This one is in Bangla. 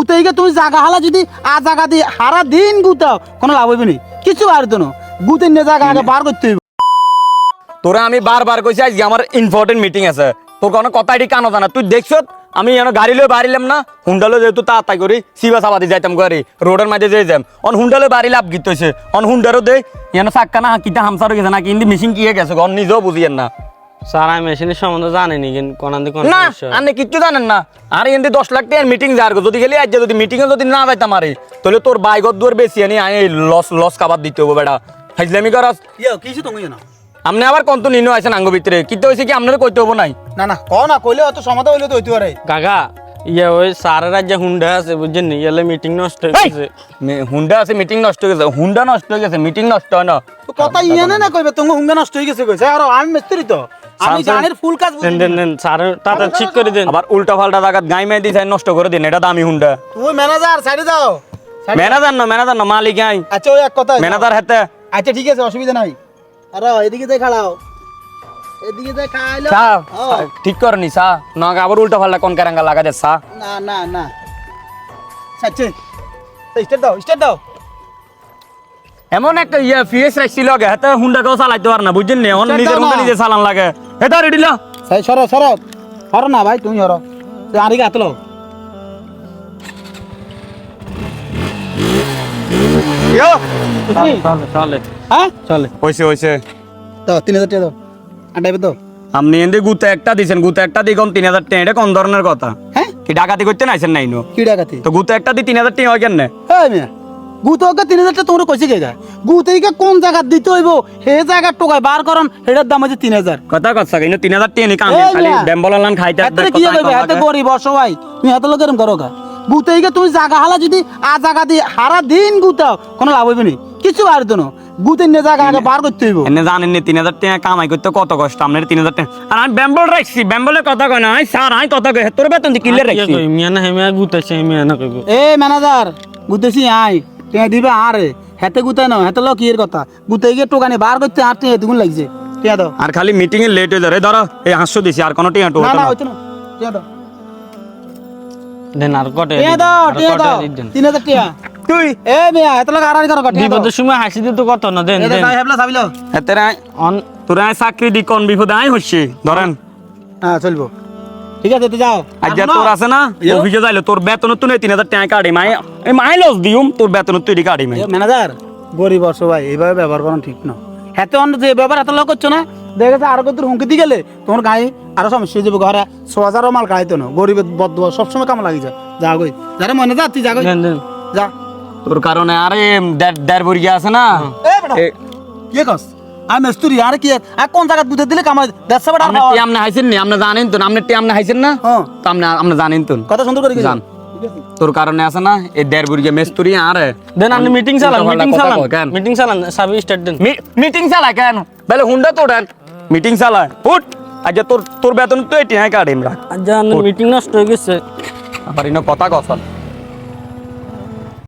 গুতেইকে তুমি জাগা হালা যদি আ জাগা দিয়ে হারা দিন গুতাও কোনো লাভ হইবে নি কিছু আর তো না গুতে নিয়ে জাগা আগে বার করতে হইবে তোরা আমি বারবার কইছি আজকে আমার ইম্পর্টেন্ট মিটিং আছে তোর কোনো কথাই কানো জানা তুই দেখছ আমি এনে গাড়ি লই বাড়িলাম না হুন্ডালে যেহেতু তাড়াতাড়ি করি সিবা সাবাদি যাইতাম গাড়ি রোডের মাঝে যেয়ে যাম অন হুন্ডালে বাড়ি লাভ গীত হয়েছে অন হুন্ডারও দে এনে চাক্কা না কিটা হামসার গেছে না কিন্তু মেশিন কি গেছে অন নিজেও বুঝিয়েন না স্যার আমি মেশিনের সম্বন্ধে জানিনি কোন না আপনি কিচ্ছু জানেন না আর এনদি 10 লাখ টাকার মিটিং যার যদি গেলি আজ যদি মিটিং এ যদি না যাইতাম আরে তাহলে তোর বাইগত দুয়ার বেশি আনি আই লস কাবার দিতে হবে বেটা ফাইজলামি করস কিছু তুমি না আপনি আবার কন্ত নিনো আছেন আঙ্গ ভিতরে কিন্তু হইছে কি আপনারে কইতে হবে নাই না না ক না কইলে অত সমাধা হইলে তো হইতে পারে কাকা ইয়ে ওই স্যারের যে হুন্ডা আছে বুঝছেন নি এলে মিটিং নষ্ট হয়ে গেছে হুন্ডা আছে মিটিং নষ্ট হয়ে গেছে হুন্ডা নষ্ট হয়ে গেছে মিটিং নষ্ট হয় না তো কথা ইয়েনে না কইবে তুমি হুঙ্গা নষ্ট হয়ে গেছে কইছে আর আমি মিস্ত্রি তো আমি জানের ফুল কাজ বুঝি দেন স্যার তাড়াতাড়ি ঠিক করে দেন আবার উল্টা পাল্টা জায়গা গাই মাই দিছে নষ্ট করে দিন এটা দামি হুন্ডা তুই ম্যানেজার সাইডে যাও ম্যানেজার না মালিক আই আচ্ছা ওই এক কথা ম্যানেজার হাতে আচ্ছা ঠিক আছে অসুবিধা নাই আরে এদিকে যাই খাড়াও এদিকে যাই খাইলো চা ঠিক করনি চা না আবার উল্টা পাল্টা কোন কারাঙ্গা লাগা দে চা না না না আচ্ছা স্টার্ট দাও এমন একটা ইয়া ফিএস রাখছিল আগে হাতে হুন্ডা কেউ চালাইতে পারে না বুঝছেন নি অন নিজের হুন্ডা নিজে চালান লাগে এটা রেডি ল সাই সরো না ভাই তুমি সরো তুই আরিকে হাত লও ইয়ো চলে হ্যাঁ চলে হইছে দাও 3000 টাকা দাও আডাইবে দাও আপনি এন্দি গুতে একটা দিছেন গুতে একটা দি কোন 3000 টাকা এটা কোন ধরনের কথা হ্যাঁ কি ডাকাতি করতে নাইছেন নাই নো কি ডাকাতি তো গুতে একটা দি 3000 টাকা হয় কেন হ্যাঁ মিয়া গুতোকে 3000 টাকা তোমরা কইছে কেগা গুতেইকে কোন জায়গা দিতে হইব হে জায়গা টোকাই বার করন এটার দাম আছে 3000 কথা কথা কিন্তু 3000 টাকা নি কাম এই খালি মিয়া। বেম্বলান খাইতে এত কি কইবে এত গরিব সবাই তুমি এত লোকেরম করো কা গুতেইকে তুমি জায়গা হালা যদি আ জায়গা দিয়ে হারা দিন গুতাও কোনো লাভ হইবে নি কিছু আর তো না গুতে নিয়ে জায়গা আগে বার করতে হইব এনে জানেন নি 3000 টাকা কামাই করতে কত কষ্ট আপনার 3000 টাকা আর আমি বেম্বল রাখছি বেম্বলের কথা কয় না আই স্যার আই কথা কয় তোর বেতন দি কিলে রাখছি মিয়া না হেমিয়া গুতাছে মিয়া না কইব এ ম্যানেজার গুতেছি আই তে দিবে আরে হেতে গুতাই না হেতে লোক এর কথা গুতেই গিয়ে টোকানি বার করতে আর তে দুগুণ লাগছে টিয়া দাও আর খালি মিটিং এ লেট হয়ে যায় ধরো এই 500 দিছি আর কোন টাকা তো না হতো না না হইতো না টিয়া দাও দেন আর কটে টিয়া দাও 3000 টাকা তুই এ মিয়া এত লোক আড়াই করো টিয়া দাও বিপদের সময় হাসি দিতে কত না দেন এ দেন ভাই হেবলা সাবিলো এতেরা অন তোরা চাকরি দি কোন বিপদে আই হচ্ছে ধরেন হ্যাঁ চলবো ঠিক আছে তো যাও আজ যা তোর আছে না অফিসে যাইলে তোর বেতন তুই 3000 টাকা কাটি মাই এই মাই লস দিউম তোর বেতন তুই কাটি মাই ম্যানেজার গরিব সবাই এইভাবে ব্যবহার করা ঠিক না হেতে অন্য যে ব্যবহার এত লোক করছো না দেখা যাচ্ছে আরো কত হুমকি দিয়ে গেলে তোমার গায়ে আরো সমস্যা হয়ে যাবে ঘরে 6000 মাল গাইতো না গরিবের বদুয়া সবসময় কাম লাগি যায় যা গই যারা মনে যা তুই যা গই দেন দেন যা তোর কারণে আরে দেড় বর্গি আছে না এ বেটা কি কস আমি মিস্ত্রি আর কি আর কোন জায়গা বুঝে দিলে কামাই 150 টাকা আপনি টি আমনে হাইছেন নি আপনি জানেন তো আপনি টি আমনে হাইছেন না হ্যাঁ তো আপনি জানেন তো কত সুন্দর করে জান তোর কারণে আছে না এই দেড় বর্গি মেস্তুরি আরে দেন আপনি মিটিং চালান কেন মিটিং চালান সাবি স্টার্ট দেন মিটিং চালায় কেন বলে হুন্ডা তোড়েন মিটিং চালায় উঠ আজ তোর বেতন তো এটি হ্যাঁ কাটিম রাখ আজ মিটিং নষ্ট হয়ে গেছে আবার ইনো কথা কথা